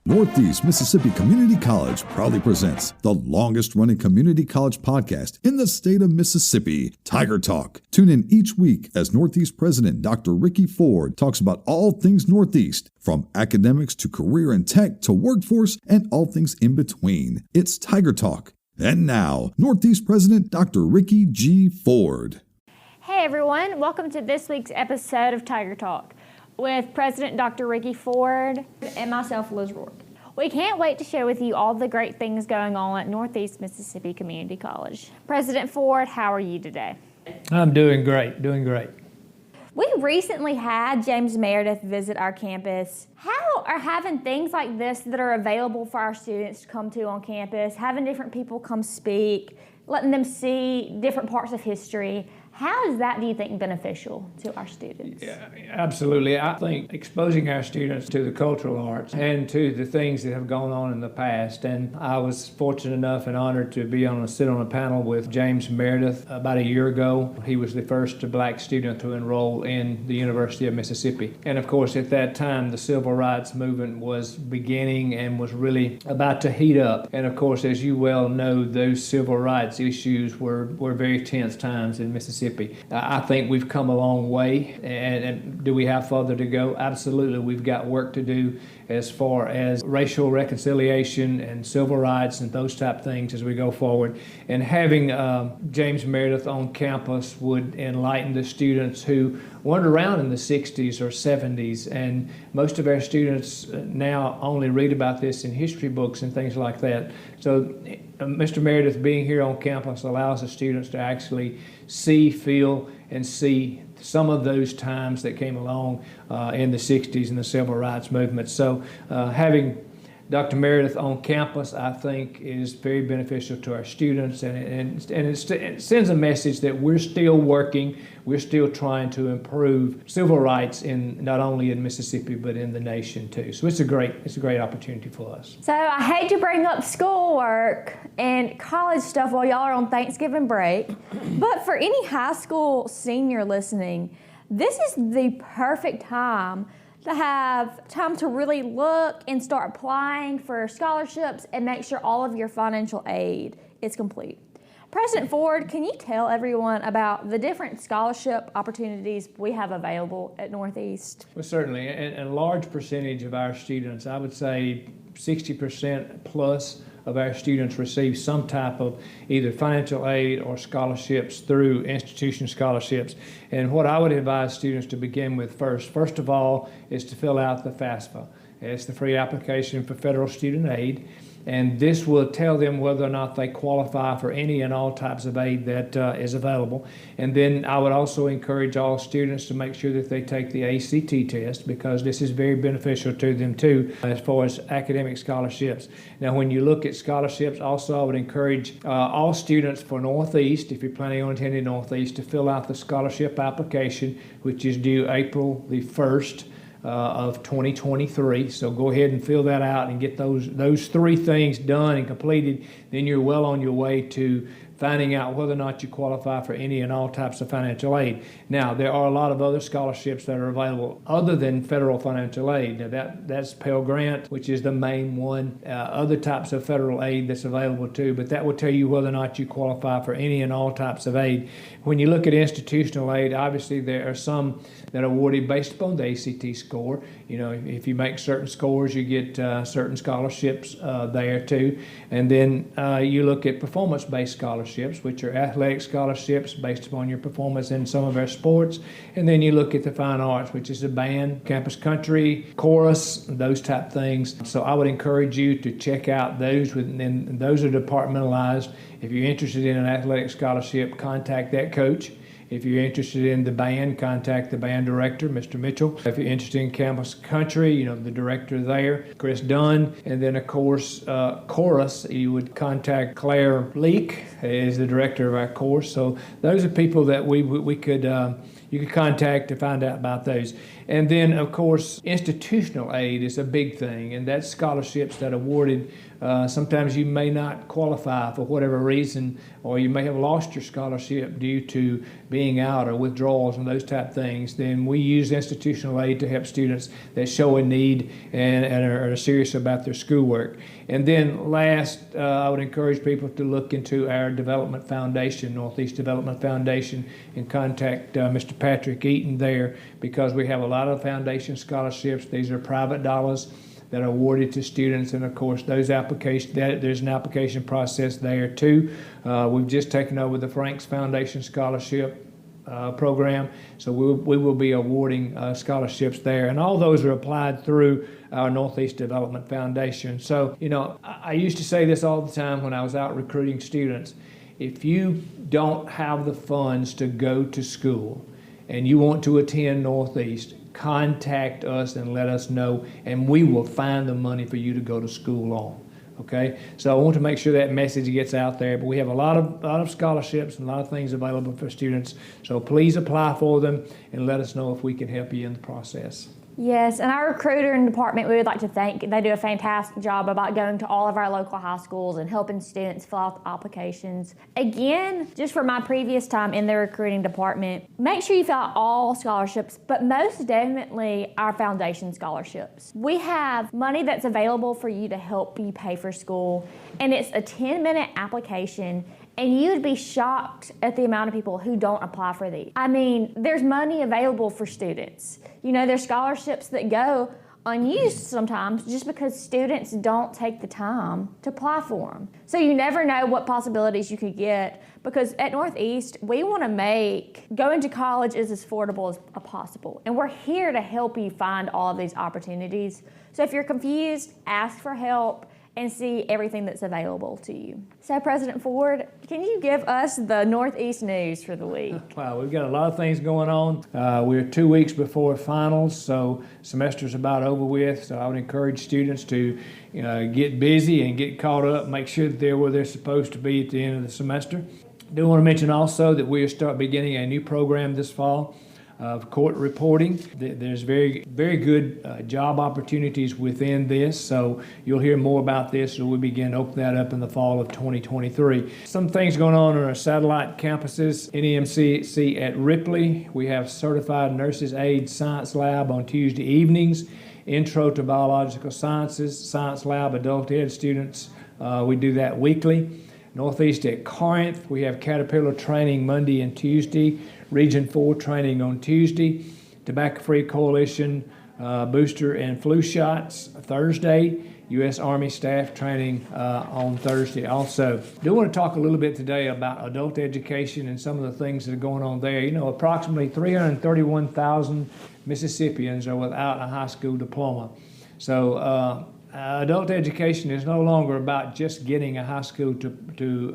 Northeast Mississippi Community College proudly presents the longest-running community college podcast in the state of Mississippi, Tiger Talk. Tune in each week as Northeast President Dr. Ricky Ford talks about all things Northeast, from academics to career and tech to workforce and all things in between. It's Tiger Talk. And now, Northeast President Dr. Ricky G. Ford. Hey everyone, welcome to this week's episode of Tiger Talk with President Dr. Ricky Ford and myself, Liz Roark. We can't wait to share with you all the great things going on at Northeast Mississippi Community College. President Ford, how are you today? I'm doing great. We recently had James Meredith visit our campus. How are having things like this that are available for our students to come to on campus, having different people come speak, letting them see different parts of history, how is that, do you think, beneficial to our students? Yeah, absolutely. I think exposing our students to the cultural arts and to the things that have gone on in the past. And I was fortunate enough and honored to sit on a panel with James Meredith about a year ago. He was the first black student to enroll in the University of Mississippi. And of course, at that time, the civil rights movement was beginning and was really about to heat up. And of course, as you well know, those civil rights issues were very tense times in Mississippi. I think we've come a long way, and do we have further to go? Absolutely. We've got work to do as far as racial reconciliation and civil rights and those type things as we go forward. And having James Meredith on campus would enlighten the students who weren't around in the 60s or 70s, and most of our students now only read about this in history books and things like that. So Mr. Meredith being here on campus allows the students to actually see, feel, and see some of those times that came along in the 60s and the civil rights movement. So having Dr. Meredith on campus, I think, is very beneficial to our students, and it sends a message that we're still working, we're still trying to improve civil rights not only in Mississippi but in the nation too. So it's a great opportunity for us. So I hate to bring up schoolwork and college stuff while y'all are on Thanksgiving break, but for any high school senior listening, this is the perfect time to have time to really look and start applying for scholarships and make sure all of your financial aid is complete. President Ford, can you tell everyone about the different scholarship opportunities we have available at Northeast? Well, certainly, and a large percentage of our students, I would say 60% plus of our students receive some type of either financial aid or scholarships through institution scholarships. And what I would advise students to begin with first of all, is to fill out the FAFSA. It's the free application for federal student aid. And this will tell them whether or not they qualify for any and all types of aid that is available. And then I would also encourage all students to make sure that they take the ACT test, because this is very beneficial to them too as far as academic scholarships. Now, when you look at scholarships, also I would encourage all students for Northeast, if you're planning on attending Northeast, to fill out the scholarship application, which is due April the 1st. Of 2023. So go ahead and fill that out and get those three things done and completed. Then you're well on your way to finding out whether or not you qualify for any and all types of financial aid. Now, there are a lot of other scholarships that are available other than federal financial aid. Now, that's Pell Grant, which is the main one. Other types of federal aid that's available too, but that will tell you whether or not you qualify for any and all types of aid. When you look at institutional aid, obviously there are some that are awarded based upon the ACT score. You know, if you make certain scores, you get certain scholarships there too. And then you look at performance-based scholarships, which are athletic scholarships based upon your performance in some of our sports. And then you look at the fine arts, which is the band, campus country, chorus, those type things. So I would encourage you to check out those, and those are departmentalized. If you're interested in an athletic scholarship, contact that coach. If you're interested in the band, contact the band director, Mr. Mitchell. If you're interested in campus country, the director there, Chris Dunn. And then, of course, chorus, you would contact Claire Leak, is the director of our course. So those are people that we could you can contact to find out about those. And then, of course, institutional aid is a big thing, and that's scholarships that are awarded. Sometimes you may not qualify for whatever reason, or you may have lost your scholarship due to being out or withdrawals and those type things. Then we use institutional aid to help students that show a need and are serious about their schoolwork. And then last, I would encourage people to look into our development foundation, Northeast Development Foundation, and contact Mr. Patrick Eaton there, because we have a lot of foundation scholarships. These are private dollars that are awarded to students, and of course those applications, there's an application process there too. We've just taken over the Franks Foundation Scholarship program, so we will be awarding scholarships there, and all those are applied through our Northeast Development Foundation. So, you know, I used to say this all the time when I was out recruiting students: if you don't have the funds to go to school and you want to attend Northeast, contact us and let us know, and we will find the money for you to go to school on. Okay, so I want to make sure that message gets out there. But we have a lot of scholarships and a lot of things available for students. So please apply for them and let us know if we can help you in the process. Yes, and our recruiter department, we would like to thank. They do a fantastic job about going to all of our local high schools and helping students fill out the applications. Again, just for my previous time in the recruiting department, make sure you fill out all scholarships, but most definitely our foundation scholarships. We have money that's available for you to help you pay for school, and it's a 10-minute application. And you'd be shocked at the amount of people who don't apply for these. I mean, there's money available for students. You know, there's scholarships that go unused sometimes just because students don't take the time to apply for them. So you never know what possibilities you could get, because at Northeast, we want to make going to college as affordable as possible. And we're here to help you find all of these opportunities. So if you're confused, ask for help and see everything that's available to you. So President Ford, can you give us the Northeast news for the week? Wow, we've got a lot of things going on. We're 2 weeks before finals, so semester's about over with. So I would encourage students to get busy and get caught up, make sure that they're where they're supposed to be at the end of the semester. I do want to mention also that we are beginning a new program this fall of court reporting. There's very good job opportunities within this, so you'll hear more about this as we begin to open that up in the fall of 2023. Some things going on our satellite campuses. NEMCC at Ripley, we have Certified Nurses Aid Science Lab on Tuesday evenings, Intro to Biological Sciences, Science Lab, Adult Ed students. We do that weekly. Northeast at Corinth, we have Caterpillar training Monday and Tuesday, Region 4 training on Tuesday, Tobacco Free Coalition booster and flu shots Thursday, U.S. Army staff training on Thursday also. I do want to talk a little bit today about adult education and some of the things that are going on there. You know, approximately 331,000 Mississippians are without a high school diploma. So adult education is no longer about just getting a high school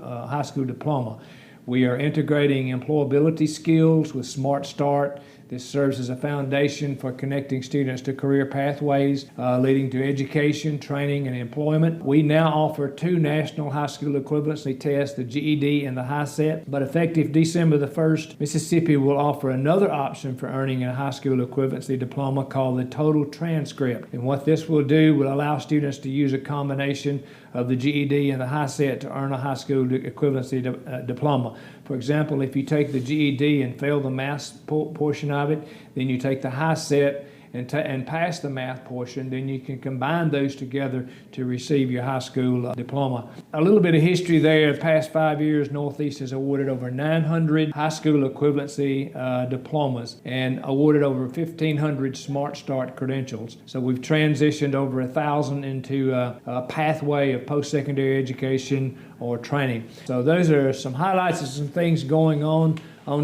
high school diploma. We are integrating employability skills with Smart Start. This serves as a foundation for connecting students to career pathways, leading to education, training, and employment. We now offer 2 national high school equivalency tests, the GED and the HiSET. But effective December the 1st, Mississippi will offer another option for earning a high school equivalency diploma called the Total Transcript. And what this will do will allow students to use a combination of the GED and the HiSET to earn a high school equivalency diploma. For example, if you take the GED and fail the math portion of it, then you take the HiSET and pass the math portion, then you can combine those together to receive your high school diploma. A little bit of history there. The past 5 years, Northeast has awarded over 900 high school equivalency diplomas and awarded over 1,500 Smart Start credentials. So we've transitioned over 1,000 into a pathway of post-secondary education or training. So those are some highlights of some things going on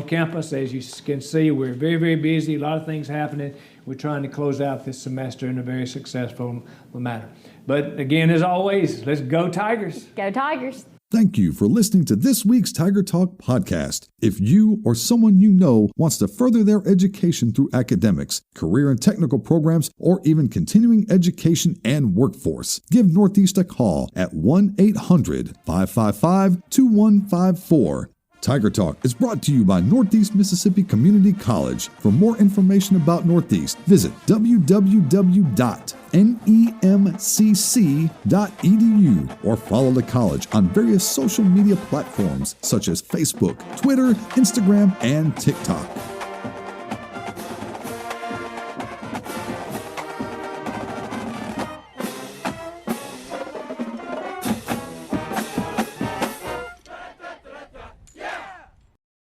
campus. As you can see, we're very busy, a lot of things happening. We're trying to close out this semester in a very successful manner. But again, as always, let's go Tigers. Go Tigers. Thank you for listening to this week's Tiger Talk podcast. If you or someone you know wants to further their education through academics, career and technical programs, or even continuing education and workforce, give Northeast a call at 1-800-555-2154. Tiger Talk is brought to you by Northeast Mississippi Community College. For more information about Northeast, visit www.nemcc.edu or follow the college on various social media platforms such as Facebook, Twitter, Instagram, and TikTok.